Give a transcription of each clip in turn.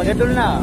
Gedul na.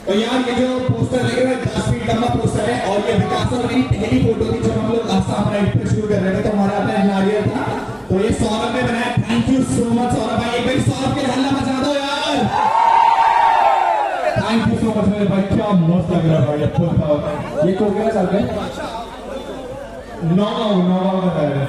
तो यार ये जो पोस्टर लगे हुए 10 फीट लंबा पोस्टर है और ये विकास और मेरी पहली फोटो थी जब हम लोग आसाम राइड पे शुरू कर रहे थे, तो हमारा अपना नारियल था, तो ये सौरभ ने बनाया। Thank you so much Saurabh भाई, एक बार सौरभ के हल्ला मचा दो यार। थैंक यू सो मच मेरे भाई, क्या मस्त लग रहा है भाई। अच्छा ये को क्या चल रहा है? नौ बताया